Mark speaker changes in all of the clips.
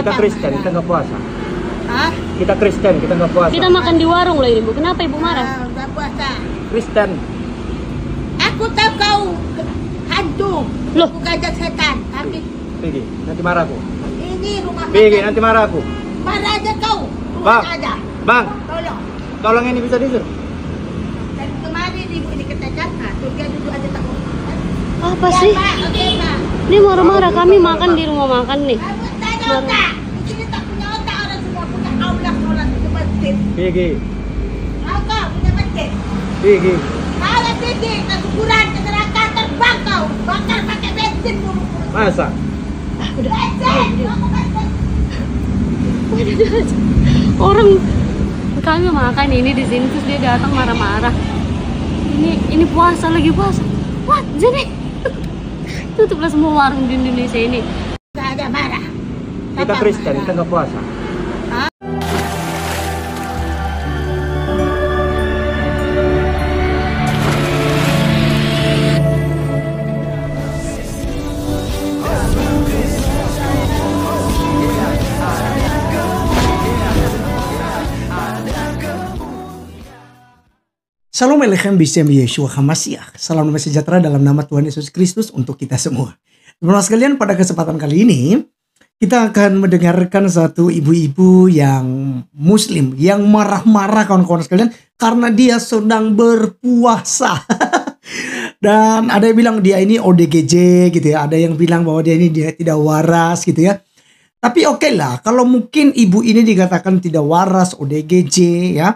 Speaker 1: Kita Kristen, kita nggak puasa.
Speaker 2: Hah?
Speaker 1: Kita Kristen, kita nggak puasa.
Speaker 3: Kita makan di warung loh ini, Bu. Kenapa Ibu marah?
Speaker 2: Nggak puasa.
Speaker 1: Kristen.
Speaker 2: Aku tahu kau hantu.
Speaker 3: Loh?
Speaker 2: Aku gajah setan. Tapi
Speaker 1: Pergi, nanti marah aku.
Speaker 2: ini rumah
Speaker 1: Pergi,
Speaker 2: makan.
Speaker 1: nanti marah aku.
Speaker 2: Marah aja kau.
Speaker 1: Bang.
Speaker 2: Rumah aja.
Speaker 1: Bang,
Speaker 2: Tolong.
Speaker 1: tolong ini bisa disuruh.
Speaker 2: Dan kemarin ibu ini kata jangan. Tuh dia duduk aja tak mau.
Speaker 3: Apa
Speaker 2: Ya,
Speaker 3: sih?
Speaker 2: Pak. Oke, Pak.
Speaker 3: Ini marah-marah, kami makan di rumah makan nih.
Speaker 2: Kamu tak ada otak. Di sini tak punya otak, orang semua punya aulah sholat di masjid.
Speaker 1: Pergi,
Speaker 2: Kau punya masjid.
Speaker 1: pergi.
Speaker 2: Kalau pergi ke kuburan, ke neraka, terbang kau. Bakar pakai bensin dulu.
Speaker 1: Masa?
Speaker 2: Bensin. Kamu bensin.
Speaker 3: Orang kami makan ini di sini terus dia datang marah-marah. Ini puasa lagi puasa. What? Jadi tutuplah semua warung di Indonesia ini.
Speaker 2: Tak ada marah.
Speaker 1: Kita Kristen, kita nggak puasa.
Speaker 4: Shalom Alechem Bishem Yeshua HaMashiach. Salam damai sejahtera dalam nama Tuhan Yesus Kristus untuk kita semua. Teman-teman sekalian, pada kesempatan kali ini kita akan mendengarkan satu ibu-ibu yang muslim yang marah-marah kawan-kawan sekalian karena dia sedang berpuasa. Dan ada yang bilang dia ini ODGJ gitu ya. Ada yang bilang bahwa dia tidak waras gitu ya. Tapi oke lah, kalau mungkin ibu ini dikatakan tidak waras, ODGJ ya.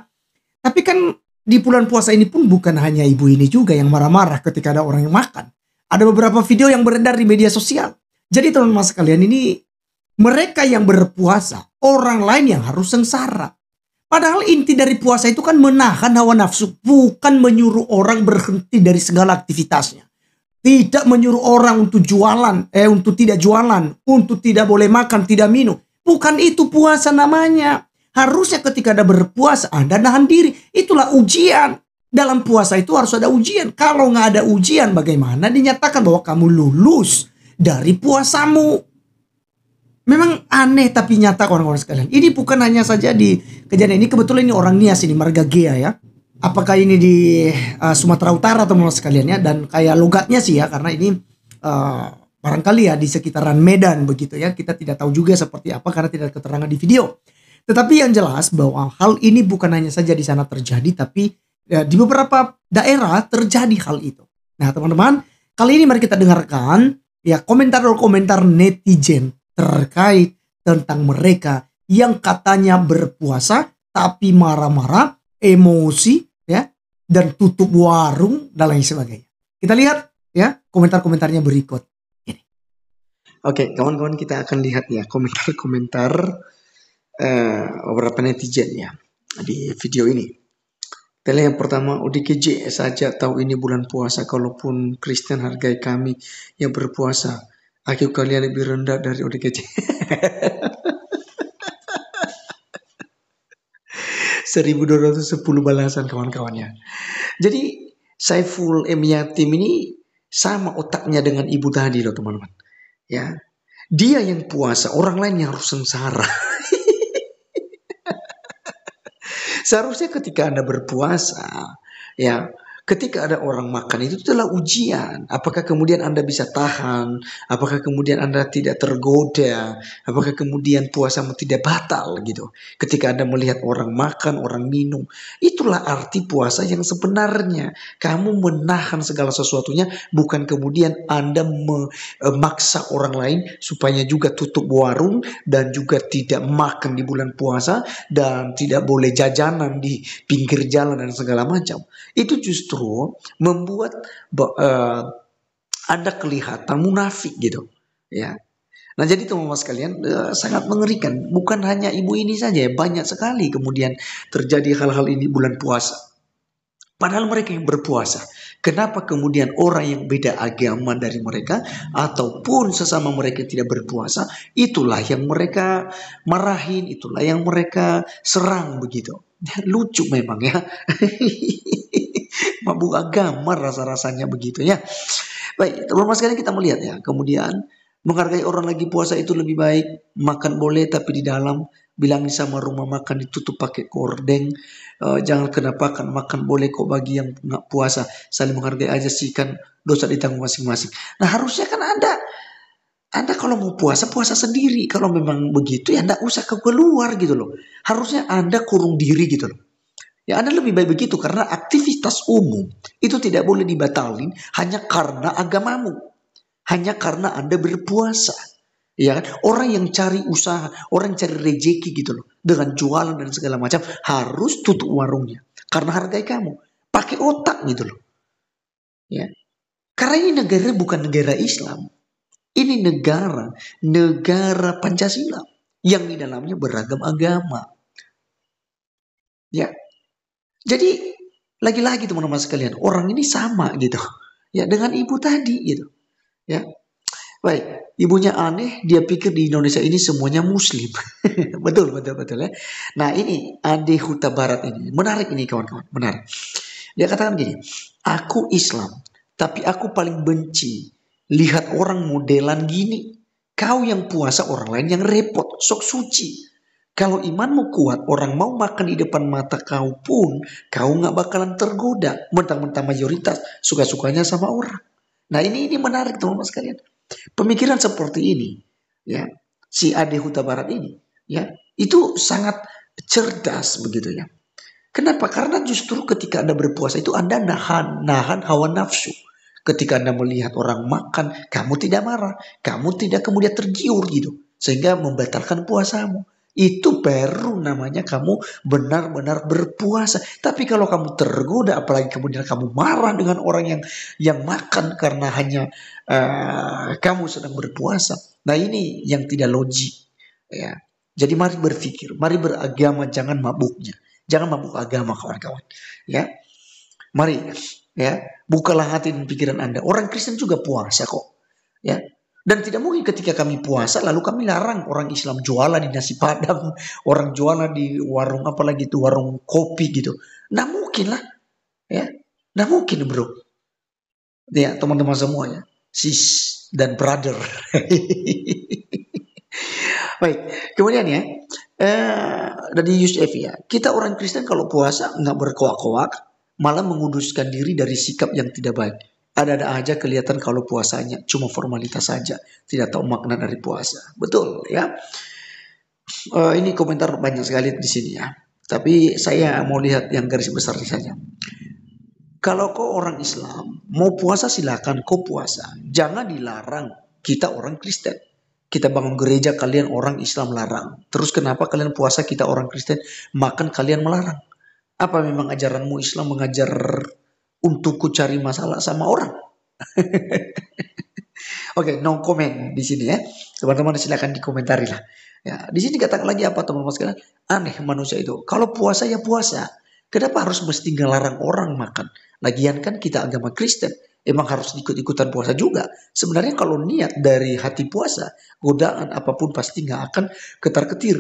Speaker 4: Tapi kan di bulan puasa ini pun bukan hanya ibu ini juga yang marah-marah ketika ada orang yang makan. Ada beberapa video yang beredar di media sosial. Jadi teman-teman sekalian, ini mereka yang berpuasa, orang lain yang harus sengsara. Padahal inti dari puasa itu kan menahan hawa nafsu, bukan menyuruh orang berhenti dari segala aktivitasnya. Tidak menyuruh orang untuk untuk tidak jualan, untuk tidak boleh makan, tidak minum. Bukan itu puasa namanya. Harusnya ketika Anda berpuasa, Anda nahan diri. Itulah ujian. Dalam puasa itu harus ada ujian. Kalau nggak ada ujian, bagaimana dinyatakan bahwa kamu lulus dari puasamu? Memang aneh tapi nyata kawan-kawan sekalian. Ini bukan hanya saja di kejadian ini. Kebetulan ini orang Nias ini, Marga Gea ya. Apakah ini di Sumatera Utara teman-teman sekalian ya. Dan kayak logatnya sih ya. Karena ini barangkali ya di sekitaran Medan begitu ya. Kita tidak tahu juga seperti apa karena tidak ada keterangan di video. Tetapi yang jelas bahwa hal ini bukan hanya saja di sana terjadi, tapi di beberapa daerah terjadi hal itu. Nah teman-teman, kali ini mari kita dengarkan ya komentar netizen terkait tentang mereka yang katanya berpuasa tapi marah-marah, emosi ya, dan tutup warung dan lain sebagainya. Kita lihat ya komentar-komentarnya berikut ini. Oke, kawan-kawan, kita akan lihat ya komentar-komentar beberapa netizen ya di video ini. Tele yang pertama, ODGJ saja tahu ini bulan puasa. Kalaupun Kristen hargai kami yang berpuasa. IQ kalian lebih rendah dari ODGJ. 1210 balasan kawan-kawannya. Jadi Saiful M. Yatim ini sama otaknya dengan ibu tadi loh teman-teman. Ya, dia yang puasa, orang lain yang harus sengsara. Seharusnya ketika Anda berpuasa, ya, ketika ada orang makan itu adalah ujian. Apakah kemudian Anda bisa tahan? Apakah kemudian Anda tidak tergoda? Apakah kemudian puasamu tidak batal gitu? Ketika Anda melihat orang makan, orang minum, itulah arti puasa yang sebenarnya. Kamu menahan segala sesuatunya, bukan kemudian Anda memaksa orang lain supaya juga tutup warung dan juga tidak makan di bulan puasa dan tidak boleh jajanan di pinggir jalan dan segala macam. Itu justru membuat Anda kelihatan munafik gitu ya. Nah jadi teman-teman sekalian sangat mengerikan. Bukan hanya ibu ini saja, banyak sekali kemudian terjadi hal-hal ini bulan puasa. Padahal mereka yang berpuasa. Kenapa kemudian orang yang beda agama dari mereka ataupun sesama mereka tidak berpuasa, itulah yang mereka marahin, itulah yang mereka serang begitu. Lucu memang ya. Mabuk agama rasa-rasanya begitu ya. Baik, teman-teman sekalian kita melihat ya. Kemudian
Speaker 5: Menghargai orang lagi puasa itu lebih baik. Makan boleh tapi di dalam. Bilangin sama rumah makan ditutup pakai kordeng. Jangan kenapakan, makan boleh kok bagi yang nggak puasa. Saling menghargai aja sih, kan dosa ditanggung masing-masing. Nah harusnya kan Anda kalau mau puasa, puasa sendiri. Kalau memang begitu ya Anda usah keluar gitu loh. Harusnya Anda kurung diri gitu loh. Ya Anda lebih baik begitu, karena aktivitas umum itu tidak boleh dibatalin hanya karena agamamu. Hanya karena Anda berpuasa. Ya kan? Orang yang cari usaha, orang yang cari rejeki gitu loh, dengan jualan dan segala macam, harus tutup warungnya. Karena hargai kamu. Pakai otak gitu loh. Ya. Karena ini negara bukan negara Islam. Ini negara Pancasila. Yang di dalamnya beragam agama. Ya. Jadi lagi-lagi teman-teman sekalian, orang ini sama gitu. Ya, dengan ibu tadi gitu. Ya. Baik, ibunya aneh, dia pikir di Indonesia ini semuanya muslim. betul ya. Nah, ini Ade Huta Barat ini. Menarik ini kawan-kawan, menarik. Dia katakan gini, "Aku Islam, tapi aku paling benci lihat orang modelan gini. Kau yang puasa, orang lain yang repot, sok suci. Kalau imanmu kuat, orang mau makan di depan mata kau pun, kau nggak bakalan tergoda. Mentang-mentang mayoritas suka-sukanya sama orang." Nah ini menarik teman-teman sekalian. Pemikiran seperti ini, ya, si Ade Huta Barat ini, ya, itu sangat cerdas begitu ya. Kenapa? Karena justru ketika Anda berpuasa itu Anda nahan hawa nafsu. Ketika Anda melihat orang makan, kamu tidak marah, kamu tidak kemudian tergiur gitu, sehingga membatalkan puasamu. Itu baru namanya kamu benar-benar berpuasa. Tapi kalau kamu tergoda, apalagi kemudian kamu marah dengan orang yang makan karena hanya kamu sedang berpuasa. Nah ini yang tidak logik. Ya. Jadi mari berpikir, mari beragama, jangan mabuknya. Jangan mabuk agama kawan-kawan. Ya, mari ya bukalah hati dan pikiran Anda. Orang Kristen juga puasa kok. Ya. Dan tidak mungkin ketika kami puasa lalu kami larang orang Islam jualan di nasi padang, orang jualan di warung apalagi itu warung kopi gitu. Nah mungkin lah, ya, nah mungkin bro, ya teman-teman semua ya, sis dan brother. Baik, kemudian ya dari Yusuf ya, kita orang Kristen kalau puasa nggak berkoak-koak, malah menguduskan diri dari sikap yang tidak baik. Ada-ada aja kelihatan kalau puasanya cuma formalitas saja, tidak tahu makna dari puasa. Betul ya. Ini komentar banyak sekali di sini ya. Tapi saya mau lihat yang garis besar saja. Kalau kau orang Islam mau puasa silakan kau puasa, jangan dilarang. Kita orang Kristen, kita bangun gereja kalian orang Islam larang. Terus kenapa kalian puasa kita orang Kristen makan kalian melarang? Apa memang ajaranmu Islam mengajar untuk ku cari masalah sama orang? Oke, no comment di sini ya. Teman-teman silakan dikomentari lah. Ya, di sini katakan lagi apa teman-teman sekalian? Aneh manusia itu. Kalau puasa ya puasa. Kenapa harus mesti ngelarang orang makan? Lagian kan kita agama Kristen. Emang harus ikut-ikutan puasa juga. Sebenarnya kalau niat dari hati puasa, godaan apapun pasti nggak akan ketar-ketir.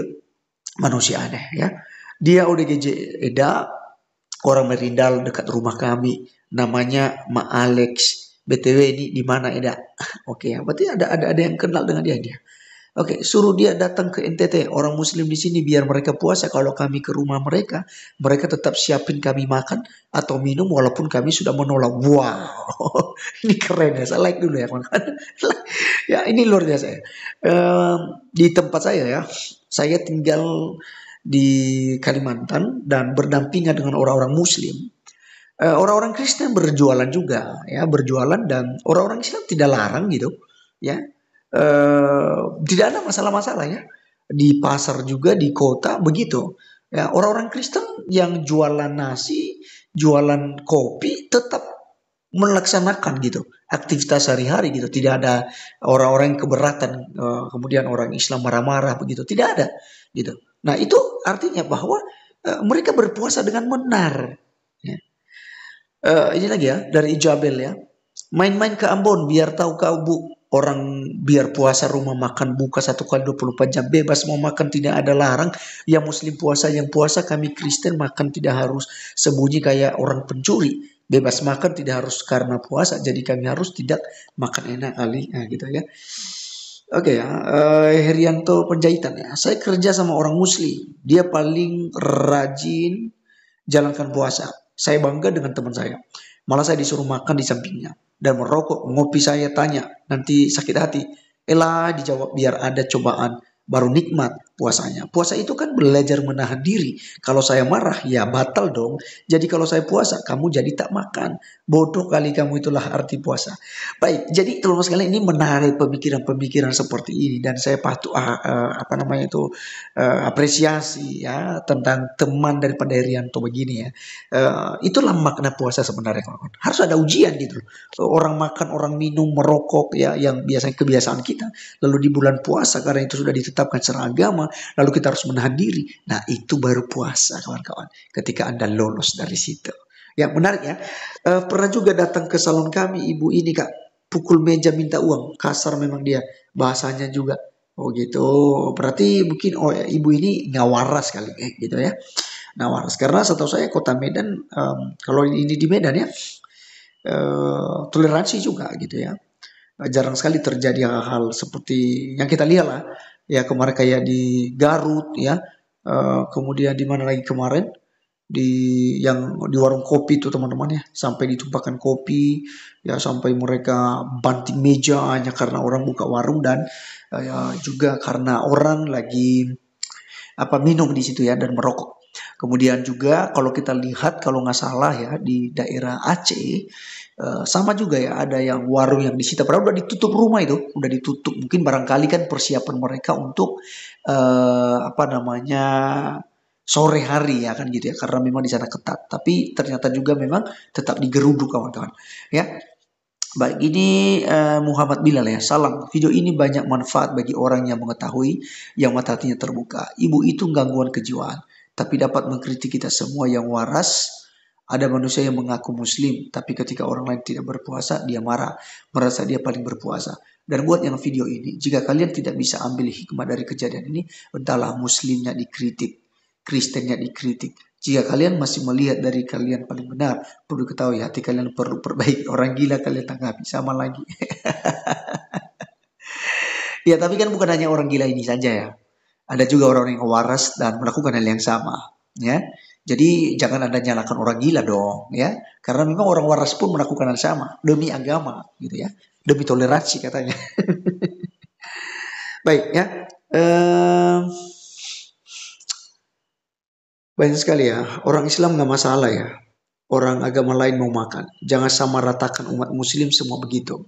Speaker 5: Manusia aneh ya. Dia ODGJ Eda, orang Merindal dekat rumah kami. Namanya Ma Alex. BTW ini di mana Eda? Oke ya, berarti ada yang kenal dengan dia. Oke, suruh dia datang ke NTT, orang Muslim di sini biar mereka puasa. Kalau kami ke rumah mereka tetap siapin kami makan atau minum walaupun kami sudah menolak. Wow, ini keren ya. Saya like dulu ya kawan-kawan. Ya ini luar biasa ya. Di tempat saya tinggal di Kalimantan dan berdampingan dengan orang-orang Muslim. Orang-orang Kristen berjualan juga ya, berjualan dan orang-orang Islam tidak larang gitu ya. Tidak ada masalah-masalah ya. Di pasar juga di kota begitu. Ya, orang-orang Kristen yang jualan nasi, jualan kopi tetap melaksanakan gitu aktivitas sehari-hari gitu. Tidak ada orang-orang yang keberatan kemudian orang Islam marah-marah begitu. Tidak ada gitu. Nah, itu artinya bahwa mereka berpuasa dengan benar ya. Ini lagi ya dari Ijabel ya. Main-main ke Ambon biar tahu kau bu. Orang biar puasa rumah makan buka 1 kali 24 jam. Bebas mau makan tidak ada larang. Yang Muslim puasa, yang puasa kami Kristen makan tidak harus sembunyi kayak orang pencuri. Bebas makan tidak harus karena puasa. Jadi kami harus tidak makan enak kali. Nah gitu ya. Oke ya, Herianto Penjahitan ya. Saya kerja sama orang Muslim. Dia paling rajin jalankan puasa. Saya bangga dengan teman saya. Malah saya disuruh makan di sampingnya dan merokok, ngopi. Saya tanya, nanti sakit hati. Elah, dijawab, biar ada cobaan baru nikmat puasanya. Puasa itu kan belajar menahan diri. Kalau saya marah, ya batal dong. Jadi kalau saya puasa, kamu jadi tak makan. Bodoh kali kamu, itulah arti puasa. Baik, jadi teman-teman sekalian, ini menarik pemikiran-pemikiran seperti ini dan saya patut apa namanya itu apresiasi ya tentang teman daripada Herianto begini ya. Itulah makna puasa sebenarnya, kawan-kawan. Harus ada ujian gitu loh. Orang makan, orang minum, merokok ya yang biasanya kebiasaan kita. Lalu di bulan puasa karena itu sudah ditetapkan secara agama, lalu kita harus menahan diri. Nah, itu baru puasa, kawan-kawan. Ketika Anda lolos dari situ. Ya, menarik ya. Pernah juga datang ke salon kami ibu ini, Kak. Pukul meja minta uang. Kasar memang dia. Bahasanya juga. Oh gitu. Berarti mungkin ya, ibu ini nggak waras kali gitu ya. Nah, waras. Karena setahu saya kota Medan, kalau ini di Medan ya, toleransi juga gitu ya. Jarang sekali terjadi hal-hal seperti yang kita lihat lah. Ya kemarin kayak di Garut ya. Kemudian di mana lagi kemarin? Di warung kopi itu teman-teman ya, sampai ditumpahkan kopi ya, sampai mereka banting meja hanya karena orang buka warung dan ya, juga karena orang lagi minum di situ ya dan merokok. Kemudian juga kalau kita lihat, kalau nggak salah ya, di daerah Aceh sama juga ya, ada yang warung yang disita padahal udah ditutup, rumah itu udah ditutup. Mungkin barangkali kan persiapan mereka untuk sore hari ya kan gitu ya, karena memang di sana ketat. Tapi ternyata juga memang tetap digeruduk, kawan-kawan ya. Baik, ini Muhammad Bilal ya. Salam. Video ini banyak manfaat bagi orang yang mengetahui, yang mata hatinya terbuka. Ibu itu gangguan kejiwaan, tapi dapat mengkritik kita semua yang waras. Ada manusia yang mengaku muslim, tapi ketika orang lain tidak berpuasa, dia marah, merasa dia paling berpuasa. Dan buat yang video ini, jika kalian tidak bisa ambil hikmah dari kejadian ini, entahlah, muslimnya dikritik, Kristennya dikritik. Jika kalian masih melihat dari kalian paling benar, perlu ketahui hati kalian perlu perbaiki. Orang gila kalian tanggapi sama lagi. Ya, tapi kan bukan hanya orang gila ini saja ya. Ada juga orang-orang yang waras dan melakukan hal yang sama, ya. Jadi jangan Anda nyalakan orang gila dong, ya. Karena memang orang waras pun melakukan hal sama demi agama, gitu ya. Demi toleransi katanya. Baik, ya. Banyak sekali ya, orang Islam nggak masalah ya. Orang agama lain mau makan. Jangan sama ratakan umat muslim semua begitu.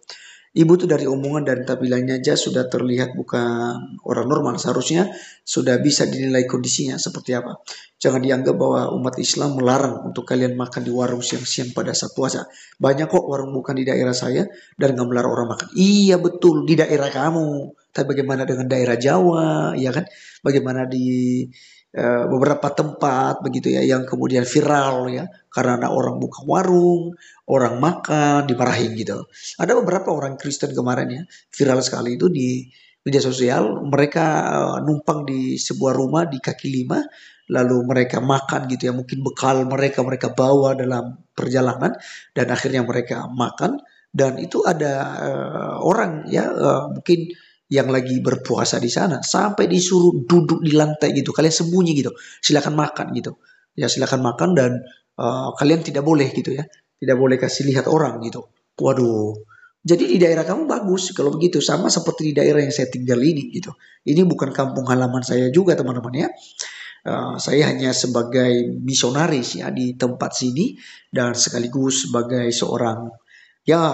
Speaker 5: Ibu tuh dari omongan dan tampilannya aja sudah terlihat bukan orang normal. Seharusnya sudah bisa dinilai kondisinya seperti apa. Jangan dianggap bahwa umat Islam melarang untuk kalian makan di warung siang-siang pada saat puasa. Banyak kok warung bukan di daerah saya dan nggak melarang orang makan. Iya betul, di daerah kamu. Tapi bagaimana dengan daerah Jawa, ya kan? Bagaimana di beberapa tempat begitu ya yang kemudian viral ya karena ada orang buka warung, orang makan dimarahin gitu. Ada beberapa orang Kristen kemarin ya viral sekali itu di media sosial, mereka numpang di sebuah rumah di kaki lima, lalu mereka makan gitu ya, mungkin bekal mereka bawa dalam perjalanan dan akhirnya mereka makan dan itu ada orang ya mungkin yang lagi berpuasa di sana sampai disuruh duduk di lantai gitu, kalian sembunyi gitu, silakan makan gitu ya, silakan makan dan kalian tidak boleh gitu ya, tidak boleh kasih lihat orang gitu. Waduh, jadi di daerah kamu bagus kalau begitu, sama seperti di daerah yang saya tinggal ini gitu. Ini bukan kampung halaman saya juga teman-teman ya. Saya hanya sebagai misionaris ya di tempat sini dan sekaligus sebagai seorang ya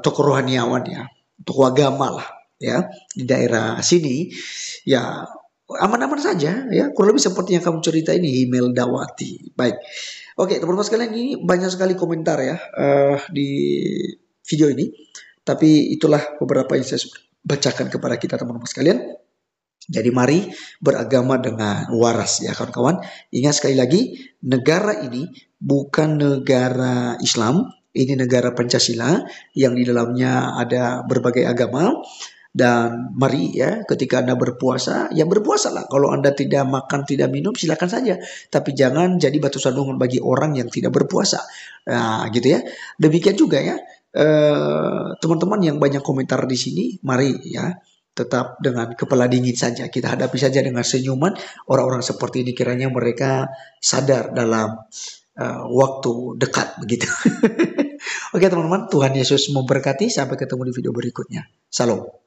Speaker 5: tokoh rohaniawan ya, tokoh agama lah ya di daerah sini ya, aman-aman saja ya, kurang lebih seperti yang kamu cerita ini, email Dawati. Baik, oke teman-teman sekalian, ini banyak sekali komentar ya di video ini, tapi itulah beberapa yang saya bacakan kepada kita teman-teman sekalian. Jadi mari beragama dengan waras ya kawan-kawan. Ingat sekali lagi, negara ini bukan negara Islam. Ini negara Pancasila yang di dalamnya ada berbagai agama. Dan mari ya, ketika Anda berpuasa, ya berpuasalah. Kalau Anda tidak makan, tidak minum, silakan saja. Tapi jangan jadi batu sandungan bagi orang yang tidak berpuasa. Nah gitu ya. Demikian juga ya, teman-teman yang banyak komentar di sini, mari ya tetap dengan kepala dingin saja. Kita hadapi saja dengan senyuman. Orang-orang seperti ini kiranya mereka sadar dalam waktu dekat begitu. Oke teman-teman, Tuhan Yesus memberkati. Sampai ketemu di video berikutnya. Salam.